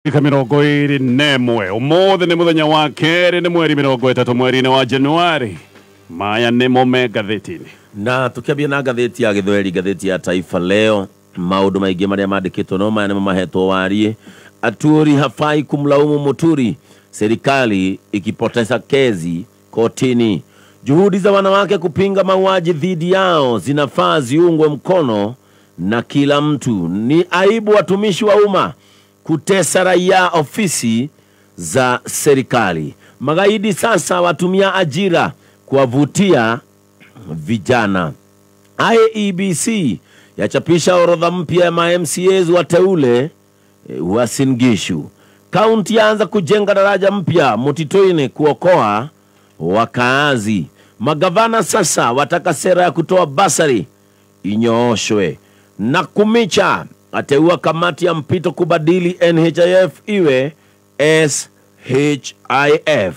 Mirongo iri nemwe umothe ni muthenya wa keri ni mweri 30 mweri-ini wa Januari. Maya nimo me gatheti-ini na tukiambia na gatheti ya Githweri, gatheti ya Taifa Leo, maundu maingi maria mandikitwo no maya nimo mahetwo warie. Aturi hafai kumlaumu Muturi, serikali ikipoteza kesi kotini. Juhudi za wanawake kupinga mauaji dhidi yao zinafaa ziungwe mkono na kila mtu. Ni aibu watumishi wa umma kutesa raia ofisi za serikali. Magaidi sasa watumia ajira kuwavutia vijana. IEBC yachapisha orodha mpya ya ma-MCAs wateule Uasin Gishu. Kaunti yaanza kujenga daraja mpya Mutitoini kuokoa wakaazi. Magavana sasa wataka sera ya kutoa basari inyooshwe. Nakumicha ateua kamati ya mpito kubadili NHIF iwe SHIF.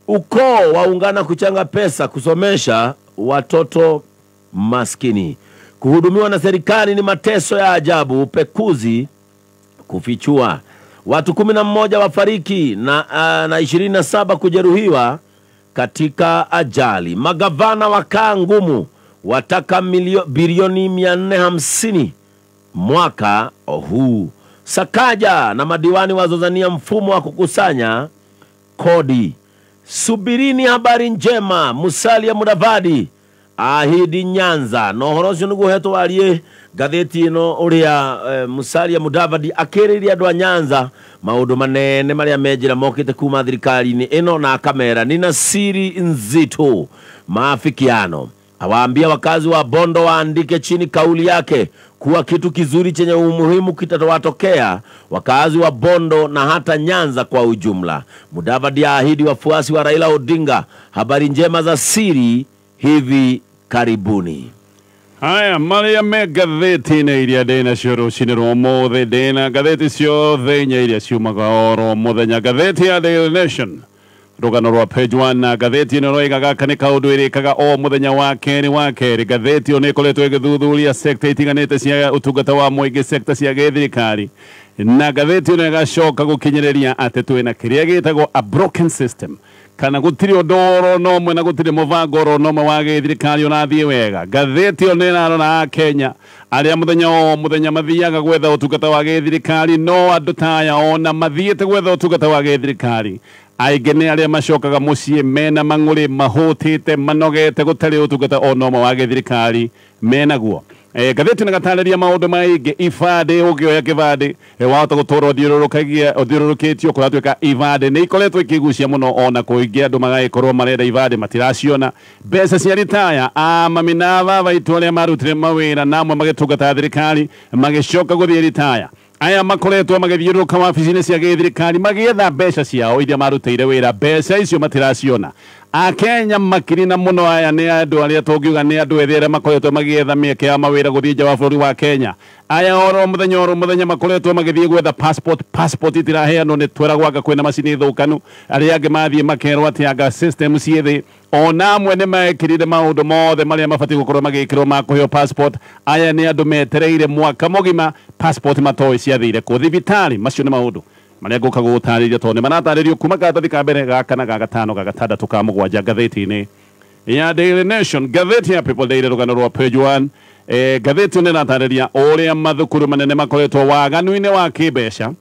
Ukoo waungana kuchanga pesa kusomesha watoto maskini. Kuhudumiwa na serikali ni mateso ya ajabu, pekuzi kufichua. Watu 11 wafariki na 27 kujeruhiwa katika ajali. Magavana wakaa ngumu, wataka bilioni 450 mwaka huu. Sakaja na madiwani wazozania mfumo wa kukusanya kodi. Subirini habari njema, Musalia Mudavadi ahidi Nyanza. No horocio nugu heto warie gatheti ino uria Musalia Mudavadi akiriria andu a Nyanza maundu manene maria mejira mokite kuma thirikari-ini ino na kamera. Nina siri nzito maafikiano. Awaambia wakazi wa Bondo waandike chini kauli yake kuwa kitu kizuri chenye umuhimu kitatowatokea wakazi wa Bondo na hata Nyanza kwa ujumla. Mudavadi ahidi wafuasi wa Raila Odinga habari njema za siri hivi karibuni. Haya, maria me gatheti-ini iria ndina cio rucini rwa umothe. Ndina gatheti ciothe inya iria ciumaga oro muthenya. Gatheti ya Daily Nation rugano rwa page 1 na gatheti ino roigaga kani kaundu irikaga o muthenya wa keri. Gatheti ino ikoretwo igithuthuria sekta itiganite cia utungata wa muingi, sekta cia githirikari, na gatheti ino igacoka gukinyereria ati twina kiria gitagwo a broken system, kana gutiri odoro no mwe na gutiri muvango ro no wa githirikari onathie wega. Gatheti ino irarona Kenya aria muthenya mathiaga gwetha utungata wa githirikari no andu taya ona mathiete gwetha utungata wa githirikari. Aigene aria macokaga mucie mena mang'uri mahutite manogete gutari utungata onoma wa githirikari menaguo. Gatheti nagatareria maundu maingi. Ibande ugioya kibande wahota gutura uthiururukitio kuratuika ibande ni ikoretwo ikigucia muno ona kuingi andu magaikorwo marenda ibande matiraciona. Mbeca cia ritaya maminava baitu aria marutire mawira namwe magitungata thirikari magicoka guthie ritaya. Aya makoretwo magithiuruka wabici-ini cia githirikari magietha mbeca ciao iria marutire wira. Mbeca icio matiraciona. Akenya makirina muno aya ni andu aria tungiuga ni andu ethera makoretwo magietha mieke ya mawira guthie nja wa bũrũri wa Kenya. Aya oro muthenya makoretwo magithie gwetha passport itiraheanwo ni tweragwaga kwina macini thukanu. Aria angi mathie makerwo ati anga system ciithi ona amwe ni maekirire maundu mothe maria mabati gukorwo magikirwo ma kuheo passport. Aya ni andu metereire mwaka mugima passport matoi ciathire ku thibitari. Macio ni maundu maria nguka gutariria tondu manataririo kuma gatathi ka mbere ga kana ga gatano ga gatandatu ka mugwanja gatheti-ini ya Daily Nation. Gatheti ya People Daily rugano rwa page 1. Gatheti ino natariria uria mathukuru manene makoretwo waganu-ini wa kibeca.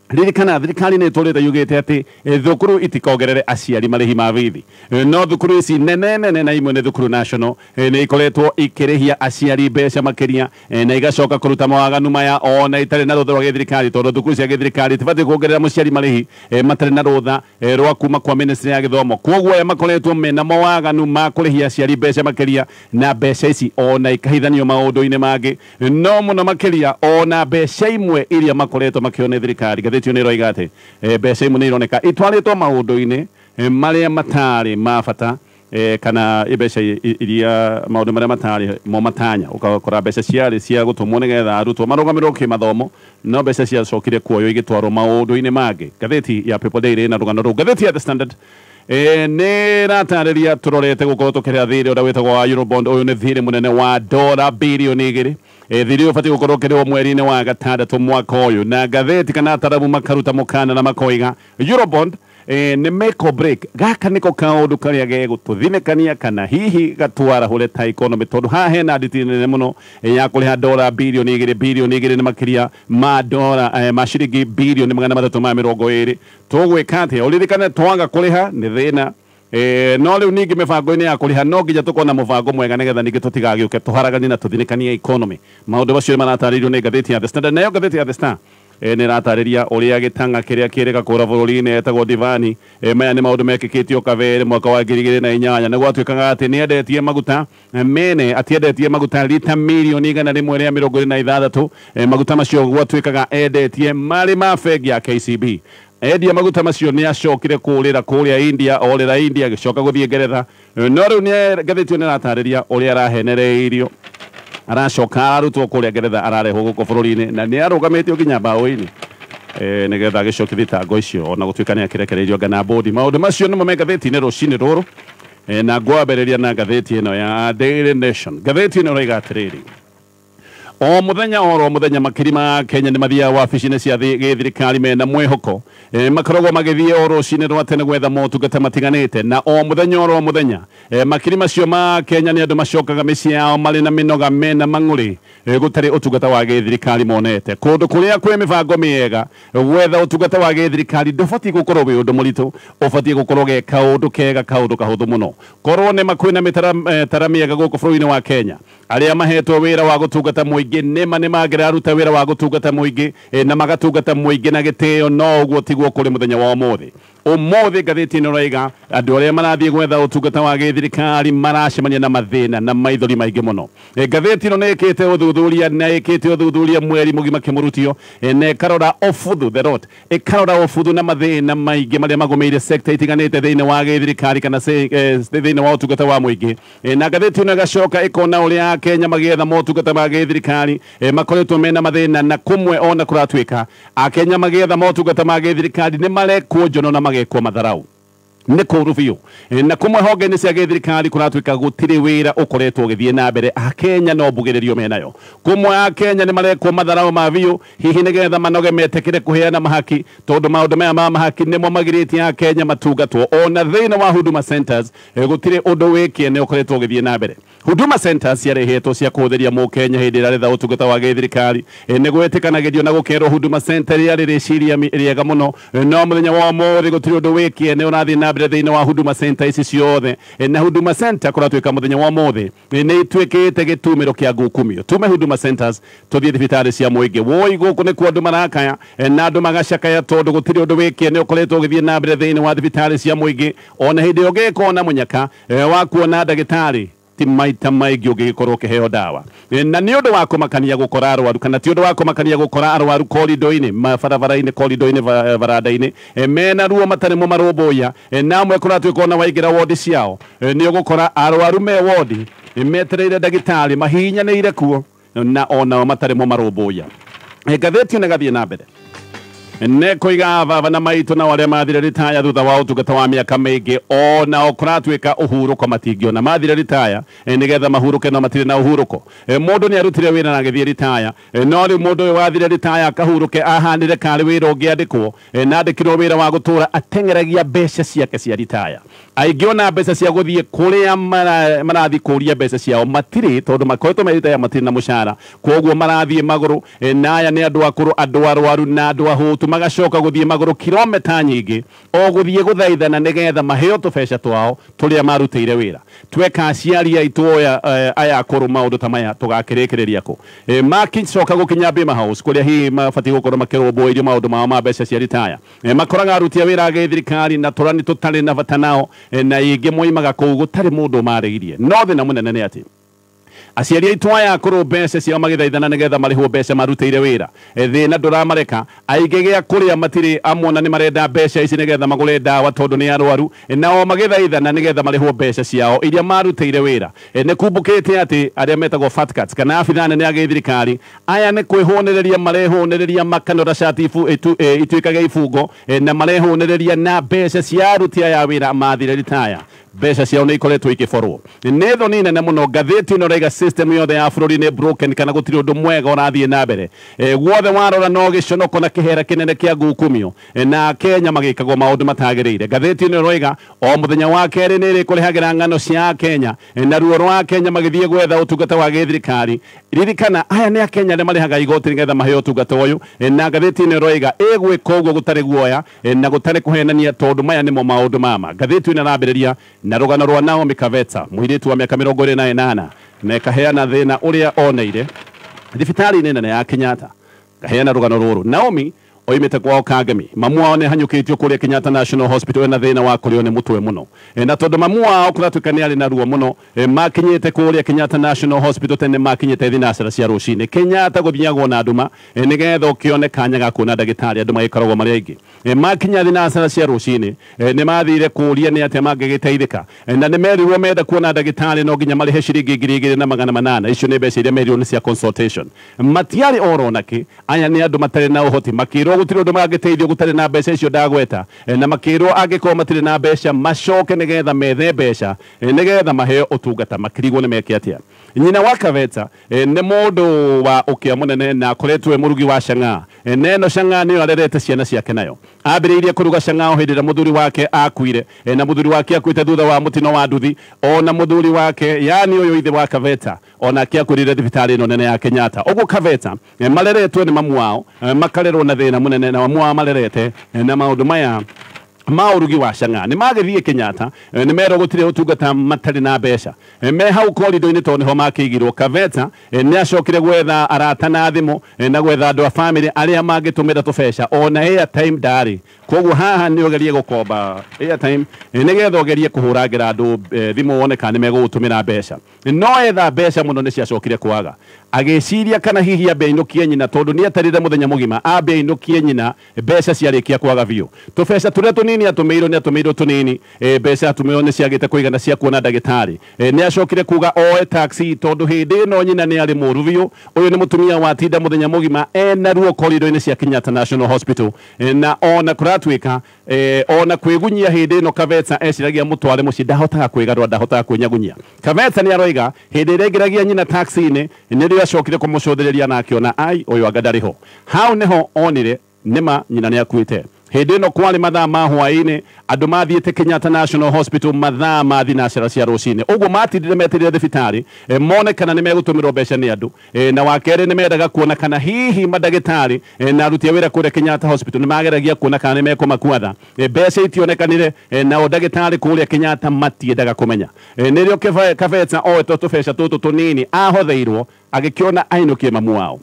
Ririkana thirikari ni iturite yugite ati thukuru itikogerere aciari marihi ma bithi. No thukuru ici nene na imwe ni thukuru national ni ikoretwo ikirihia aciari mbeca makiria na igacoka kuruta mawaganu maya ona itari na rutha rwa githirikari tondu thukuru cia githirikari tibati kuongerera muciari marihi matari na rutha rwa kuma kwa ministry ya githomo. Koguo aya makoretwo mena mawaganu ma kurihia aciari mbeca makiria na mbeca ici ona ikahithanio maundu-ini mangi no muno makiria ona mbeca imwe iria makoretwo makione thirikari. Gatheti ino roigate mbeca imwe ni ironeka itwaritwo maundu-ini maria matari mabata kana mbeca iria maundu maria matari mo matanya ukakora mbeca ciari cia gutumwo nigetha arutwo marugamirwo kimathomo no mbeca cia cokire kuoyo igitwarwo maundu-ini mangi. Gatheti ya People Daily na rugano ru. Gatheti ya The Standard ne ratariria turorete gukorwo tukirira thiri uria witagwo wa Eurobond uyu ni thiri munene wa $2 billion thiri ubati gukorwo kiriwo mweri-ini wa gatandatu mwaka uyu na ngatheti kana atarabu makaruta mukana na makoiga Eurobond ni make or break gaka niko kaundu karia gegututhinekania kana hihi gatwara hule ta economy tondu ha hena nditi nene muno ya kuriha dola bilioni 2 ni makiria ma dola mashiringi bilioni 320 tugwika atia uririkane twanga kuriha ni thina no riu ningi mibango-ini ya kuriha no nginya tukona mubango mwega nigetha ningi tutigagiuke tuharagani na tuthinekanie economy maundu macio marataririo ni ngatheti ya The Standard nayo ngatheti ya The Star ni ratariria uria gitanga kiria kirega kura bururi-ini etagwo Divani maya ni maundu mekikitio Kavere mwaka wa 2008 niguo atwikaga ati ni endetie maguta mene atiendetie maguta lita milioni 126 maguta macio gwatwikaga endetie mari ma bengi ya KCB endia maguta macio ni acokire kurira kuria India orira India gicoka guthie Ngeretha no riu ni ngatheti ni ratariria uria arahenereirio aracoka arutwo kuria Ngeretha ararehwo guku bururi-ini na ni arugamitio nginya bao-ini nigetha agicoki thitango icio ona gutwika ni akirekereirio ngana bodi maundu macio nimo me ngatheti-ini rucini ruru na ngwambĩrĩria na ngatheti ĩno ya Daily Nation ngatheti ĩno ĩroiga atĩrĩrĩ o muthenya makiri ma Kenya ni mathiaga wabici-inĩ cia gĩthirikari mena mwĩhoko makoragwo magĩthiĩ o rũcinĩ rwa tene gwetha motungata matiganĩte na o muthenya makiri macio ma Kenya nĩ andũ macokaga mĩciĩ yao marĩ na mĩnoga mena mang'ũrĩ gũtarĩ ũtungata wa gĩthirikari monete kũndũ kũrĩa kwĩ mĩbango mĩega gwetha ũtungata wa gĩthirikari ndũbatiĩ gũkorwo wĩ ũndũ mũritũ ũbatiĩ gũkorwo ge kaũndũ kega kaũndũ kahũthũ mũno korwo nĩ makwĩna mĩtara mĩega gũkũ bũrũri-inĩ wa Kenya arĩa mahetwo wĩra wa gũtungata mũingĩ nĩma nĩ mangĩraruta wĩra wa gũtungata mũingĩ na magatungata mũingĩ na gĩtĩo no ũguo tiguo kũrĩ mũthenya wa ũmũthĩ ngathĩti ĩno ĩroiga andũ arĩa marathiĩ gwetha ũtungata wa gĩthirikari maracemania na mathĩna na maithori maingĩ mũno ngathĩti ĩno nĩ ĩkĩte ũthuthuria na ĩkĩte ũthuthuria mweri mũgima kĩmũrutio na ĩkarora ũbuthu the road ĩkarora ũbuthu na mathĩna maingĩ marĩa magũmĩire sector itiganĩte thĩinĩ wa gĩthirikari kana thĩinĩ wa ũtungata wa mũingĩ na ngathĩti ĩno ĩgacoka ĩkona ũrĩa Kenya magĩetha motungata ma gĩthirikari makoretwo mena mathĩna na kumwe ona kũratuĩka Akenya magĩetha motungata ma gĩthirikari nĩ marekwo njono na magekwo matharau nĩ kũru biũ na kumwe honge-inĩ cia gĩthirikari kũratuĩka gũtirĩ wĩra ũkoretwo ũgĩthiĩ na mbere Akenya no mbugĩrĩrio menayo kumwe Akenya nĩ marekwo matharau ma biũ hihi nĩgetha manoge metĩkĩre kũheana mahaki tondũ maũndũ maya ma mahaki nĩmo magirĩtie Akenya matungatwo ona thĩinĩ wa Huduma Centers gũtirĩ ũndũ wĩkĩene ũkoretwo ũgĩthiĩ na mbere Huduma Centers ciarehetwo cia kũhũthĩria mũkenya hĩndĩ ĩrĩa aretha ũtungata wa gĩthirikari nĩ gwĩtĩkanagĩrio na gũkerwo Huduma Center rĩarĩ rĩciria rĩega mũno no mũthenya wa ũmũthĩ gũtirĩ ũndũ wĩkĩene ũrathiĩ na mbere thĩinĩ wa Huduma Center ici ciothe na Huduma Center kũratuĩka mũthenya wa ũmũthĩ nĩ ituĩkĩte gĩtumĩro kĩa ngukumio tume Huduma Centers tũthiĩ thibitarĩ cia mũingĩ woi gũkũ nĩkuo andũ marakaya na andũ magacakaya tondũ gũtirĩ ũndũ wĩkĩene ũkoretwo ũgĩthiĩ na mbere thĩinĩ wa thibitarĩ cia mũingĩ ona hĩndĩ ũngĩkorwo na mũnyaka wa kuona ndagĩtarĩ ti maita maingĩ ũngĩgĩkorwo ũkĩheo ndawa na nĩ ũndũ wa kũmakania gũkora arwaru kana ti ũndũ wa kũmakania gũkora arwaru korido-inĩ mabarabara-inĩ korido-inĩ baranda-inĩ mena ruo matarĩ mo marũmbũiya na amwe kũratuĩka ona waingĩra wodi ciao nĩ ũgũkora arwaru me wodi metereire ndagĩtarĩ mahinyanĩire kuo na onao matarĩ mo marũmbũiya ngathĩti ĩno ĩgathiĩ na mbere nĩ kũiga baba na maitũ na arĩa mathire ritaya thutha wa ũtungata wa mĩaka mĩingĩ ona kũratuĩka ũhurũko matingĩona mathire ritaya nĩgetha mahurũke no matirĩ na ũhurũko mũndũ nĩ arutire wĩra na agĩthiĩ ritaya no rĩu mũndũ ũyũ wathire ritaya akahurũke ahanire karĩ wĩra ũngĩandĩkwo na andĩkirwo wĩra wa gũtũra ateng'eragia mbeca ciake cia ritaya aingĩ ona mbeca cia gũthiĩ kũrĩa marathiĩ kũria mbeca ciao matirĩ tondũ makoretwo me ritaya matirĩ na mũcara koguo marathiĩ magũrũ na aya nĩ andũ akũrũ andũ arwaru na andũ ahũtu magacoka gũthiĩ magũrũ kilomita nyingĩ o gũthiĩ gũthaithana nĩgetha maheo tũbeca twao tũrĩa marutĩire wĩra tweka aciari aitũ aya akũrũ maũndũ ta maya tũgakĩrĩkĩrĩria kũ makicoka gũkinya Bima House kũrĩa hihi mabatiĩ gũkorwo makĩrũmbũirio maũndũ mao ma mbeca cia ritaya makoraga aruti a wĩra a gĩthirikari na tũrani tũtarĩ na bata nao na ingĩ moimaga kũu gũtarĩ mũndũ ũmarĩirie no thĩna mũnene nĩ atĩ aciari aitũ aya akũrũ mbeca ciao magĩthaithana nĩgetha marĩhwo mbeca marutĩire wĩra thĩna ndũramareka aingĩ gĩa kũrĩa matirĩ amwe na nĩ marenda mbeca ici nĩgetha magũre ndawa tondũ nĩ arwaru nao magĩthaithana nĩgetha marĩhwo mbeca ciao iria marutĩire wĩra nĩ kumbũkĩte atĩ arĩa metagwo fat cats kana abitha nene a gĩthirikari aya nĩ kwĩhũnĩrĩria marehũnĩrĩria makanora cati ituĩkage ibungo na marehũnĩrĩria na mbeca cia aruti aya wĩra mathire ritaya mbeca ciao nä ikoretwo ikiborwo nä thoni nene må no ngathäti ä no raiga system yothe ya bå rå ri nä broken kana gå tirä å ndå mwega å rathiä na mbere guothe warora no gä conoko na kä hera kä nene kä a ngukumio na Kenya magä kagwo maå ndå matagä rä ire ngathäti ä no roiga o må thenya wa kerä nä rä kå rä hagä ra ng'ano cia Kenya na ruo rwa Kenya magä thiä gwetha å tungata wa gä thirikari ririkana aya nä a Kenya nä marä haga igoti nä getha maheo å tungata å yå na ngathäti ä no roiga ä gwä ka å guo gå tarä guoya na gå tarä kå henania tondå maya nä mo maå ndå mama ngathäti ä no arambä rä ria na rũgano rwa Naomi Kaveta mũirĩtu wa mĩaka 28 na ĩkaheana thĩna ũrĩa oneire thibitarĩ-inĩ nene ya Kenyatta kaheana rũgano rũrũ Naomi oimĩte kwao Kangemi mamu wao nĩ hanyũkĩtio kũrĩa Kenyatta National Hospital na thĩna wa kũrĩo nĩ mũtwe mũno na tondũ mamu wao kũratuĩka nĩ arĩ na ruo mũno makinyĩte kũrĩa Kenyatta National Hospital tene makinyĩte thinacara cia rũcinĩ Kenyatta gũthiagwo na nduma nĩgetha ũkĩone kanya ga kuona ndagĩtarĩ andũ magĩkoragwo marĩ aingĩ makinya thinacara cia rũcinĩ nĩ mathire kũria nĩ atĩa mangĩgĩteithĩka na nĩ merirwo menda kuona ndagĩtarĩ no nginya marĩhe ciringi 2,800 icio nĩ mbeca iria merirwo nĩ cia consultation matiarĩ oro nakĩ aya nĩ andũ matarĩ na ũhoti makĩrwo gũtirĩ ũndũ mangĩteithio gũtarĩ na mbeca icio ndagweta na makĩrwo angĩkorwo matirĩ na mbeca macoke nĩgetha methe mbeca nĩgetha maheo ũtungata makĩrigwo nĩ meke atĩa nyina wa Kaveta nĩ mũndũ wa ũkĩa mũnene na akoretwo mũrugi wa cang'aa neno cang'aa nĩyo arerete ciana ciake nayo ambĩrĩirie kũruga cang'aa hĩndĩ ĩrĩa mũthuri wake akuire na mũthuri wake akuĩte thutha wa mũtino wa nduthi ona mũthuri wake yani ũyũ ithe wa Kaveta ona akĩakuĩrĩre thibitarĩ ĩno nene ya Kenyatta ũguo Kaveta mareretwo nĩ mamu wao makarerwo na thĩna mũnene na mamu wao marerete na maũndũ maya maũrugi wa cang'aa nĩ magĩthiĩ Kenyatta nĩ merwo gũtirĩ ũtungata matarĩ na mbeca me hau korido-inĩ tondũ nĩho makĩigirwo Kaveta nĩ acokire gwetha arata na thimũ na gwetha andũ a bamĩrĩ arĩa mangĩtũmĩra tũbeca ona airtime ndarĩ koguo haha nĩ ũgerie gũkomba airtime nĩgetha ũgerie kũhũrangĩra andũ thimũ wone kana nĩ megũgũtũmĩra mbeca no etha mbeca mũno nĩ ciacokire kwaga agĩciria kana hihi ambe ainũkie nyina tondũ nĩ etarire mũthenya mũgima ambe ainũkie nyina mbeca ciarĩkia kwaga biũ tũbeca tũrĩa tũnini atũmĩirwo tũnini mbeca atũmĩirwo nĩ ciagĩte kũigana cia kuona ndagĩtarĩ nĩ acokire kuga oe taxi tondũ hĩndĩ ĩno nyina nĩ arĩ mũru biũ ũyũ nĩ mũtumia watinda mũthenya mũgima ena ruo korido-inĩ cia Kenyatta National Hospital na ona kũratuĩka ona kwĩgunyia hĩndĩ ĩno Kaveta eciragia mũtware mũciĩ ndahotaga kwĩgarũra ndahotaga kwĩnyagunyia Kaveta nĩ aroiga hĩndĩ ĩrĩa aingĩragia nyina taxi-inĩ nĩrĩo acokire kũmũcũthĩrĩria na akĩona ai ũyũ anga ndarĩ ho hau nĩho onire nĩma nyina nĩ akuĩte hĩndĩ ĩno kwarĩ mathaa ma hwaĩ-inĩ andũ mathiĩte Kenyatta National Hospital mathaa ma thinacara cia rũcinĩ ũguo matindire meterire thibitarĩ mone kana nĩ megũtũmĩrwo mbeca nĩ andũ na wa kerĩ nĩ mendaga kuona kana hihi mandagĩtarĩ na aruti a wĩra kũrĩa Kenyatta Hospital nĩ mageragia kuona kana nĩ mekũmakuatha mbeca itionekanire nao ndagĩtarĩ kũrĩa Kenyatta matiendaga kũmenya nĩrĩo Kaveta oete tũbeca tũtũ tũnini ahotheirwo agĩkĩona ainũkie mamu wao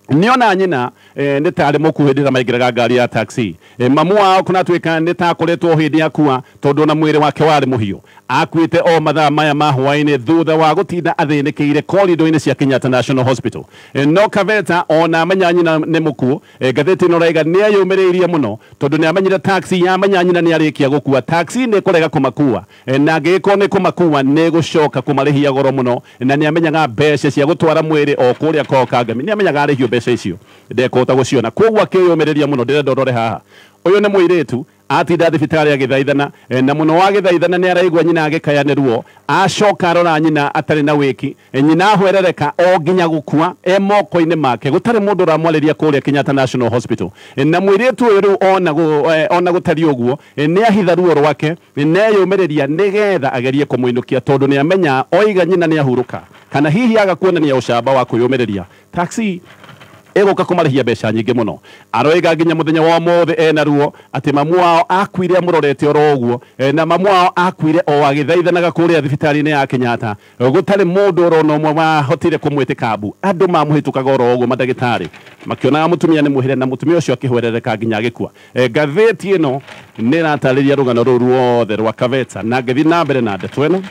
niona nyina nĩ tarĩ mũkuhĩ hĩndĩ ĩrĩa maingĩraga ngari ya taxi mamu wao kũnatuĩka nĩ takoretwo hĩndĩ akua tondũ ona mwĩrĩ wake warĩ mũhiũ akuĩte o mathaa maya ma hwaĩ-inĩ thutha wa gũtinda athĩnĩkĩire korido-inĩ cia Kenyatta National Hospital no Kaveta ona amenya nyina nĩ mũkuũ ngathĩti ĩno raiga nĩ eyũmĩrĩirie mũno tondũ nĩ amenyire taxi yamenya nyina nĩ arĩkia gũkua taxi nĩ kũrega kũmakua na angĩgĩkorwo nĩ kũmakua nĩ gũcoka kũmarĩhia goro mũno na nĩ amenyaga mbeca cia gũtwara mwĩrĩ o kũrĩa kwao Kangemi nĩ amenyaga arĩhio mbeca icio ndekũhota gũciona koguo akĩyũmĩrĩria mũno ndĩrenda ũrore haha ũyũ nĩ mũirĩtu atinda thibitarĩ agĩthaithana na mũno wa gĩthaithana nĩ araigua nyina agĩkaya nĩ ruo acoka arora nyina atarĩ na wĩki nyina ahwerereka o nginya gũkua moko-inĩ make gũtarĩ mũndũ ũramwarĩria kũrĩa Kenyatta National Hospital na mũirĩtu ũyũ rĩu ona gũtariĩ ũguo nĩ ahitha ruo rwake neyũmĩrĩria nĩgetha agerie kũmũinũkia tondũ nĩ amenya oiga nyina nĩ ahurũka kana hihi aga kuonania ũcamba wa kwĩyũmĩrĩria taxi egũka kũmarĩhia mbeca nyingĩ mũno aroiga nginya mũthenya wa ũmũthĩ ena ruo atĩ mamu wao akuire amũrorete oro ũguo na mamu wao akuire o agĩthaithanaga kũrĩa thibitarĩ-inĩ ya Kenyatta gũtarĩ mũndũ orona ũmwe wahotire kũmwĩtĩka mbu andũ mamũhĩtũkaga oro ũguo mandagĩtarĩ makĩonaga mũtumia nĩ mũhĩre na mũtumia ũcio akĩhwerereka nginya agĩkua ngathĩti ĩno nĩ ĩratarĩria rũgano rũu ruothe rwa Kaveta na ngĩthiĩ na mbere na ndeto ĩno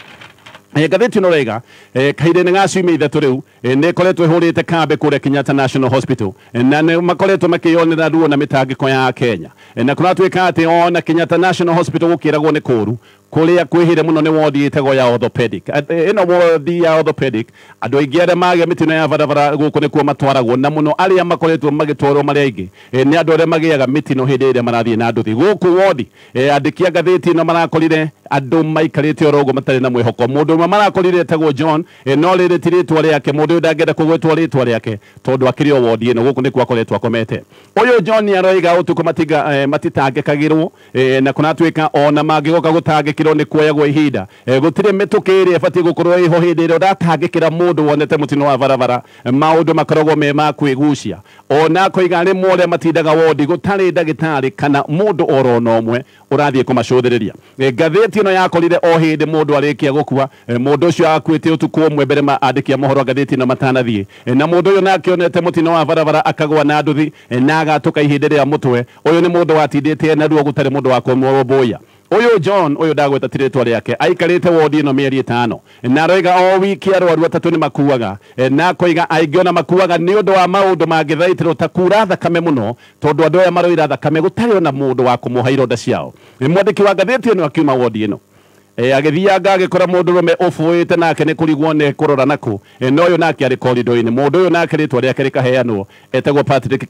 ngathĩti ĩno raiga kahinda-inĩ ga ciumia ithatũ rĩu nĩ ĩkoretwo ĩhũrĩte kambe kũrĩa Kenyatta National Hospital na nĩ makoretwo makĩyonera ruo na mĩtangĩko ya Kenya na kũratuĩka atĩ ona Kenyatta National Hospital gũkĩragwo nĩ kũũru kuria kwihire muno ni wodi itego ya orthopedic ino wodi ya orthopedic andu aingi aria magia mitino ya barabara guku ni kuo matwaragwo na muno aria makoretwo magitwarwo maria aingi ni andu aria magiaga mitino hindi iria marathie na nduthi guku wodi andiki a ngathiti ino marakorire andu maikarite orogo matari na mwihoko mundu marakorire etagwo John no riri tiritwa riake mundu ndangenda kugwetwo ritwa riake tondu akirio wodi ino guku ni kwa koretwo akomete uyu John ni aroiga utuko matiga matitangikagirwo na kunatuika ona magigoka gutangikirwo ni kuoyagwo ihinda gutire mituke iri ibati gukorwo iho hindi iri uratangikira mundu wonete mutino wa barabara maundu makoragwo me ma kwigucia ona koiga rimwe uria matindaga wodi gutari ndagitari kana mundu oro omwe urathie kumacuthiriria ngathiti ino yakorire o hindi mundu arikia gukua mundu ucio akuite utuku umwe mbere ma andikia mohoro ngathiti ino matanathie na mundu uyu nake onete mutino wa barabara akagwa na nduthi na agatuka ihinda ria mutwe uyu ni mundu watindite na ruo gutari mundu wa kumwoboya uyu John uyu ndagweta tiritwa riake aikarite wodi ino mieri 5 na roiga o wiki arwaru atatu ni makuaga na koiga aingiona makuaga ni undu wa maundu mangithaitiro ta kura thakame muno tondu andu aya maroira thakame gutari ona mundu wa kumuha ironda ciao mwandiki wa ngathiti ino akiuma wodi ino agithianga agikora mundu rume ufuite nake ni kurigwo ni kurora naku no uyu nake ari corridor-ini mundu uyu nake ritwa riake rikaheanwo etagwo Patrick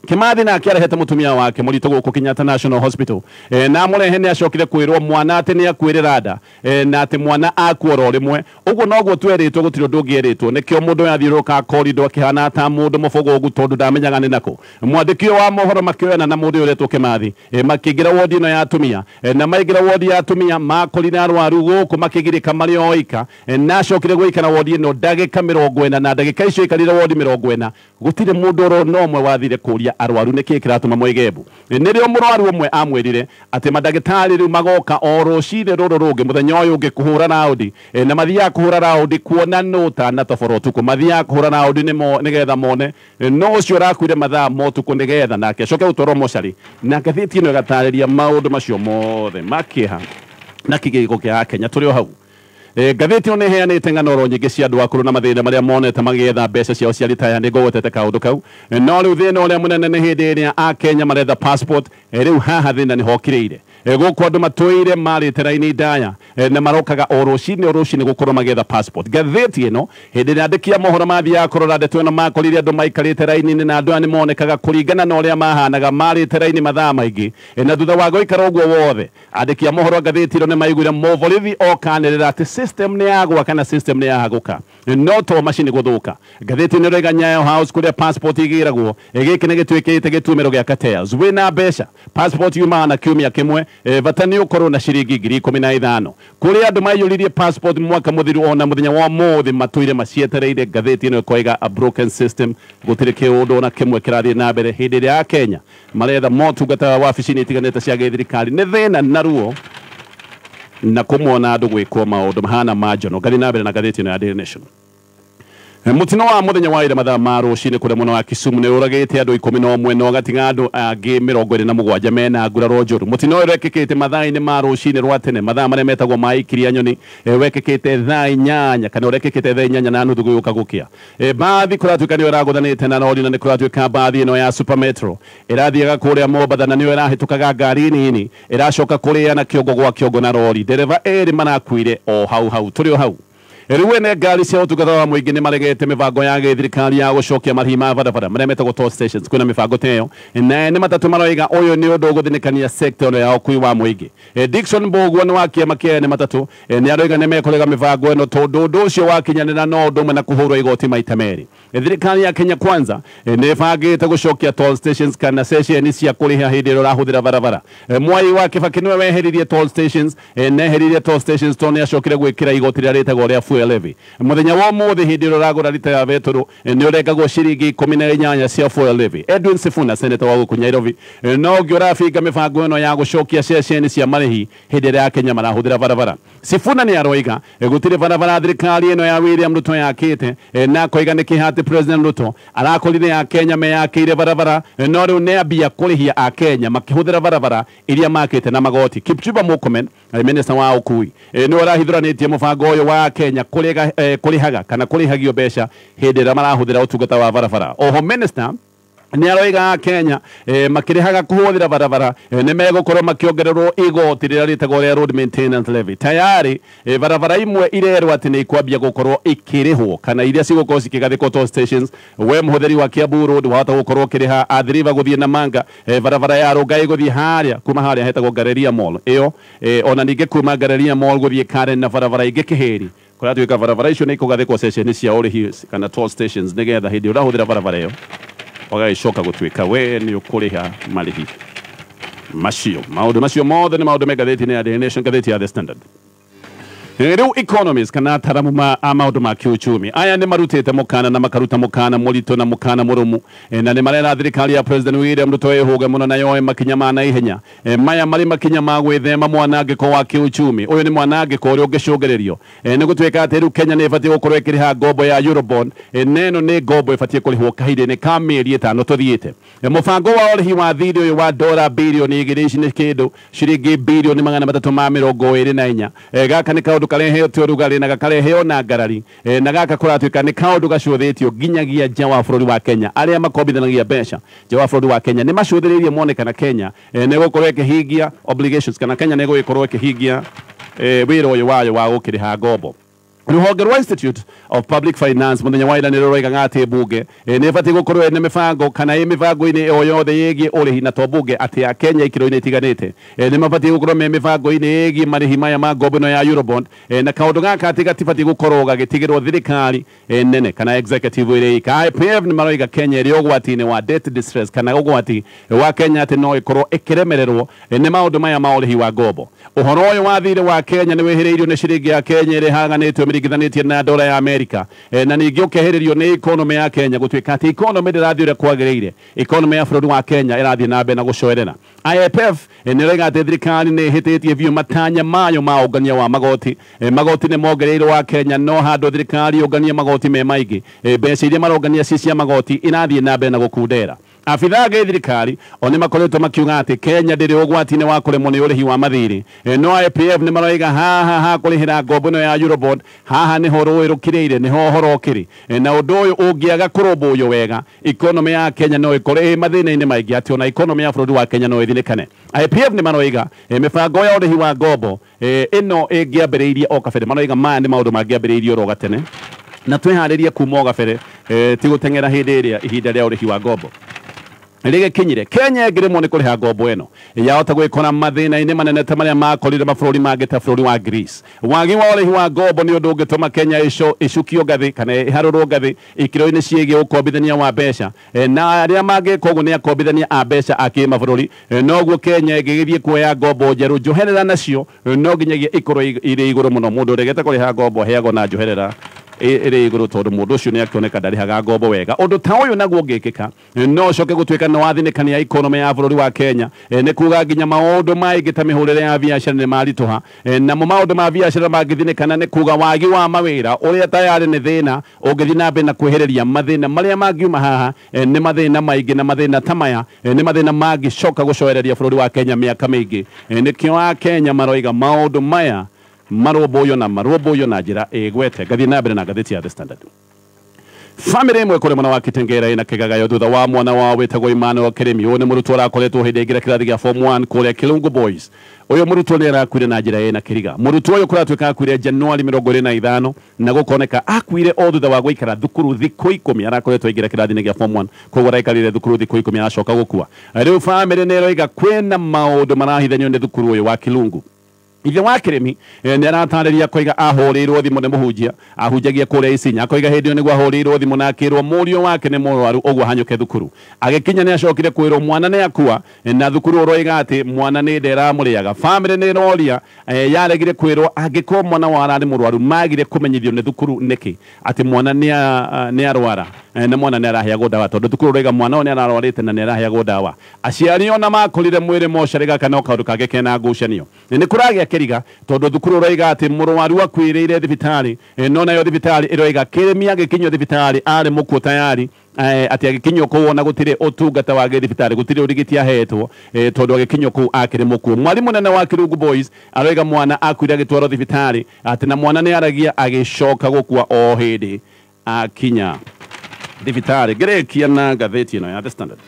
Kimathi na akiarehete mutumia wake murito guku Kenyatta National Hospital na murehe ni acokire kwirwo mwana ati ni akwirira nda na ati mwana akuora rimwe uguo noguo tweritwo gutiro ndungieritwo nikio mundu yathiuruka corridor kihana ta mundu mufogo ugu tondu ndamenyaga ni nako mwandikio wa mohoro makioyana na mundu uretwo Kimathi makigira wodi ino ya atumia na maigira wodi ya atumia makorire arwaru guku makigirika mari oika na acokire gwikara wodi ino ndagika 40 na ndagika icio ikarire wodi 40 gutire mundu oro nomwe wathire kuria arwaru niki kiratuma mwegebu nirio murwaru umwe amwirire ati madagitari riu magoka o rucire ruru rungi muthenya uyu ungi kuhura raudi na mathia kuhura raudi kuona nota na toforotu ku mathia kuhura raudi nigetha mone no ucio rakwire mathaa motuku nigetha nake acoke utoro mocari na ngathiti ino igatariria maundu macio mothe makiha na kigiko kia Kenya turi o hau ngathiti one heanite ng'ano nyingi cia andu akuru na mathina maria monete magietha mbeca ciao cia retire ni ngogotete kaundu kau no riu thina uria munene ni hindi iria a Kenya maretha passport riu haha thina ni hokireire guku andu matwire marite raini ndaya na marokaga o rucini gukorwo magietha passport ngathiti ino hindi ni andikia mohoro mathia kurora ndeto ino makorire andu maikarite raini na andu ani monekaga kuringana na uria mahanaga marite raini mathaa maingi na thutha wa goikara uguo wothe andikia mohoro ngathiti ino ni maiguire movorithi okanirira ati system ni yagwa kana system ni yahaguka no to machine guthuka ngathiti ni rega Nyayo House kuria passport igiragwo giki ni gitwikite gitumiro gia Cartels wina mbeca passport yumana kiumia kimwe vatani ukorwo na ciringi 15,000 kuria andu mayuririe passport mwaka muthiru ona muthenya wa muthi matwire macietereire ngathiti ino koiga a broken system gutire kiundu na kimwe kirathie na mbere hindi ya Kenya maretha motungata wa wabici-ini itiganite cia githirikari ni thina na ruo na kumwona andu gwikwo maundu mahana majono ngathi na mbere na ngathiti ino ya Daily Nation mutino wa muthenya wa ira mathaa ma rucini kuria muno wa Kisumu ni uragite andu 11 no gatiga andu angi 27 mena nguraro njuru mutino uyu wekikite mathaa-ini ma rucini rwa tene mathaa maria metagwo ma ikiria nyoni wekikite thaa 8 kana urekikite thaa 8 na nuthu guka gukia bathi kuratuika ni uraguthanite na rori na ni kuratuika bathi ino ya Super Metro irathiaga kuria Mombatha na ni irahitukaga ngari nini iracoka kuria na kiongo gwa kiongo na rori dereva eri manakuire o hau turi o hau riwe ne ngari cia utungata wa muingi ni maregete mibango ya githirikari ya gucokia marhi ma barabara maria metagwo toll stations kwina mibango teyo na ni matatu maroiga uyu ni undu guthinikania sector ino ya ukui wa muingi Dickson Mbugua ni wakia makia ni matatu ni aroiga ni mekorega mibango ino tondu undu ucio wakinyanira no undu na kuhurwo igoti maita meri thirikari ya Kenya Kwanza ni bangite gucokia toll stations kana session cia kuriha hindi ro rahuthira barabara Mwai wa Kibaki niwe weheririe toll stations neheririe toll stations toni acokire gwikira igoti ria ritagwo ria fuel levy muthenya wa muthi hindi ro ragura rita ya beturu ni uregagwo ciringi 18 cia fuel levy Edwin Sifuna senator wa guku Nairobi no giurafinga mibango ino ya gucokia session cia marihi hindi ria Kenya marahuthira barabara Sifuna ni aroiga gutire barabara thirikari ino ya William Ruto yakite na koiga ni kihati President Ruto arakorire ya Kenya meyakire barabara no riu ne abia kurihia a Kenya makihuthira barabara iria makite na magoti Kipchumba Murkomen minister wa ukui ni urahithuranitie mubango uyu wa Kenya kurihaga kana kurihagio mbeca hindi ria marahuthira utungata wa barabara oho minister ni aroiga Kenya makirihaga kuhuthira barabara ni megukorwo makiongererwo igoti rira ritagwo ria road maintenance levy tayari barabara imwe irerwo ati ni ikwambia gukorwo ikirihwo kana iria cigukorwo cikigathikwo toll stations we muhuthiri wa Kiambu road wahota gukorwo kiriha athiriva guthie Namanga barabara ya Rongai guthie haria kuma haria hetagwo Galleria Mall iyo ona ninge kuma Galleria Mall guthie Karen na barabara ingi Kiheri kuria tuika barabara icio ni ikugathikwo session cia urihi kana toll stations nigetha hindi urahuthira barabara iyo wagaicoka gutwika we ni ukuriha marihi macio maundu macio mothe ni maundu megatheti-ini ya Daily Nation gatheti ya The Standard. Riu economies kana ataramu ma maundu ma kiuchumi aya ni marutite mukana na makaruta mukana murito na mukana murumu na ni marera thirikari ya President William Ruto ehuge muno nayo makinya mana ihenya maya mari makinya ma gwithema mwanangiko wa kiuchumi uyu ni mwanangiko uri ungicungererio ni gutwika ati riu Kenya ni ibatie gukorwo ikiriha ngombo ya Eurobond neno ni ngombo ibatie kurihwo kahiri-ini ka mieri 5 tuthiite mubango wa urihi wa thiri uyu wa $1 bilioni 2 ni kindu ciringi bilioni 324 gaka ni kaundu karehe turugali na gakarehe ona ngarari na gaka kuratwika ni kaundu gacuthitio ginyagia nja wa bururi wa Kenya aria makombithanagia mbeca nja wa bururi wa Kenya ni macuthiririe monekana Kenya ni gukorwo ikihingia obligations kana Kenya ni gukorwo ikihingia wira uyu wayo wa gukiriha ngombo. Ruhonge rwa Institute of Public Finance muthenya wa ira ni ruroiga ngati bunge ni bati gukorwo ni mibango kana mibango-ini o yothe yegi urihi na to bunge ati ya Kenya ikiro-ini itiganite ni mabati gukorwo me mibango-ini yegi marihi maya ma ngombo no ya Eurobond na kaundu gaka ati gatibati gukorwo gagitigirwo thirikari nene kana executive iri ka IPF ni maroiga Kenya ri ugwati-ini wa debt distress kana ugwati wa Kenya ati no ikorwo ikiremererwo ni maundu maya ma urihi wa ngombo. Uhoro uyu wa thiri wa Kenya ni wihiriirio ni ciringi ya Kenya iri hanganitwe mirigithanitie na dola ya Amerika na ningi ukeheririo ni economy ya Kenya gutwika ati economy ndirathii uria kwagiriire economy ya bururi wa Kenya irathii na mbere na gucoerera. IPF ni rega ati thirikari ni hititie biu matanya mayo ma ungania wa magoti magoti ni mongereirwo wa Kenya no handu thirikari ungania magoti me maingi mbeca iria marongania cia magoti irathii na mbere na gukundera. Afitha ge thirikari oni makoretwo makiuga ati Kenya ndiri ugwati-ini wa kuremwo ni urihi wa mathiri no IPF ni maroiga ha kurihira ngombo no ya Eurobond haha ni horo irukiriire ni ho horo kiri na undu uyu ungiaga kurumbuyo wega economy ya Kenya no ikore mathina-ini maingi ati ona economy ya bururi wa Kenya no ithinikane. IPF ni maroiga mibango ya urihi wa ngombo ino ingiambiriirie o kabere maroiga maya ni maundu mangiambiriirio ro gatene na twiharirie kuma o kabere ti guteng'era hindi iria ihinda ria urihi wa ngombo rige kinyire Kenya ngirimo ni kuriha ngombo eno yahota gwikora mathina-ini manene ta maria makorire mabururi mangi ta bururi wa Greece. Wagi wa urihi wa ngombo ni undu ungituma Kenya icukio ngathi kana iharurwo ngathi ikiro-ini ciigie ukombithania wa mbeca na aria mangika uguo ni akombithania a mbeca a kimabururi noguo Kenya ngigithie kuoya ngombo njeru njoherera nacio no nginyagia ikorwo iri iguru muno mundu uregete kuriha ngombo heagwo na njoherera iri iguru tondu mundu ucio ni akioneka ndarihaga ngombo wega. Undu ta uyu naguo ngikika no coke gutwika no wathinikania economy ya bururi wa Kenya ni kuga nginya maundu maingi ta mihurire ya biashara ni marituha na maundu ma biashara mangithinikana ni kuga wagi wa mawira uria tayari ni thina ungithi na mbere na kwehereria mathina maria mangiuma haha ni mathina maingi na mathina ta maya ni mathina mangicoka gucoereria bururi wa Kenya miaka mingi nikio wa Kenya maroiga maundu maya maroboyo na njira igwete gathi na mbere na gatheti ya The Standard. Family imwe kuri mwana wa Kitengera ina kigagayo thutha wa mwana wa wetagwo Emmanuel Kiremi uyu ni murutwo arakoretwo hindi ingira kirathi gia form 1 kuria Kilungu Boys. Uyu murutwo ni arakuire na njira ina kiriga. Murutwo uyu kuratwika akuire Januari 25 na gukoneka akuire o thutha wa guikara thukuru thiku 10 arakoretwo ingira kirathi gia form 1 koguo raikarire thukuru thiku 10 aracoka gukua. Riu family ni roiga kwena maundu marahithanio ni thukuru uyu wa Kilungu. Ithe wa Kiremi ni aratariria koiga ahurirwo thimu ni muhunjia ahunjagia kuria Isinya akoiga hindi ni gwahurirwo thimu na akirwo murio wake ni murwaru ogwo hanyuke thukuru agikinya ni acokire kwirwo mwana ni akua na thukuru roiga ati mwana ni ndera muriaga. Family ni roria yaregire kwirwo agiko mwana wa arari murwaru magire kumenyithio ni thukuru niki ati mwana ni arwara na mwana ni araheagwo dawa tondu thukuru roiga mwana ni ararwarite na ni araheagwo dawa aciari ona makorire mwiri mocarega kana kaundu kage kena ngucanio ni kuragia kiriga tondu thukuru roiga ati murwaru akwirire thibitari no nayo thibitari iroiga Kiremi agikinywo thibitari ari mukuo tayari ati agikinywo ko wona gutire utungata wa thibitari gutire urigiti ahetwo tondu agikinywo ku akiri mukuo. Mwalimu nene wa Kilungu Boys aroiga mwana akwire agitwaro thibitari ati na mwana ni aragia agicoka gukua o hindi akinya thibitari ngerekia na ngathĩti ĩno ya The Standard.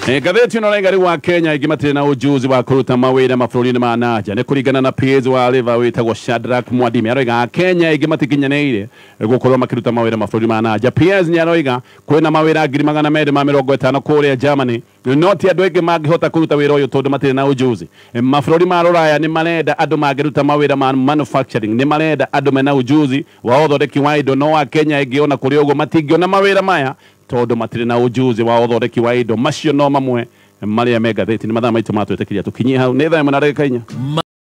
Ngathĩti ĩno raiga rĩu wa Kenya aingĩ matirĩ na ujuzi wa kũruta mawĩra mabũrũri-inĩ ma nanja nĩ kũringana na page wa River wĩtagwo Shadrack Mwadime aroiga Kenya aingĩ matikinyanĩire gũkorwo makĩruta mawĩra mabũrũri ma nanja. PS nĩ aroiga kwĩna mawĩra 250 kũrĩa Germany no ti andũ aingĩ mangĩhota kũruta wĩra ũyũ tondũ matirĩ na ujuzi. Mabũrũri ma Rũraya nĩ marenda andũ mangĩruta mawĩra ma manufacturing, nĩ marenda andũ mena ujuzi wa ũthondeki wa indo, no wa Kenya aingĩ ona kũrĩ ũguo matingĩona mawĩra maya tondũ matirĩ na ujuzi wa ũthondeki wa indo. Macio no mamwe marĩa me ngathĩti nĩ mathaa maitũ matwĩtĩkĩria tũkinyie hau. Nĩ thaa ĩmwe na ndagĩka 4.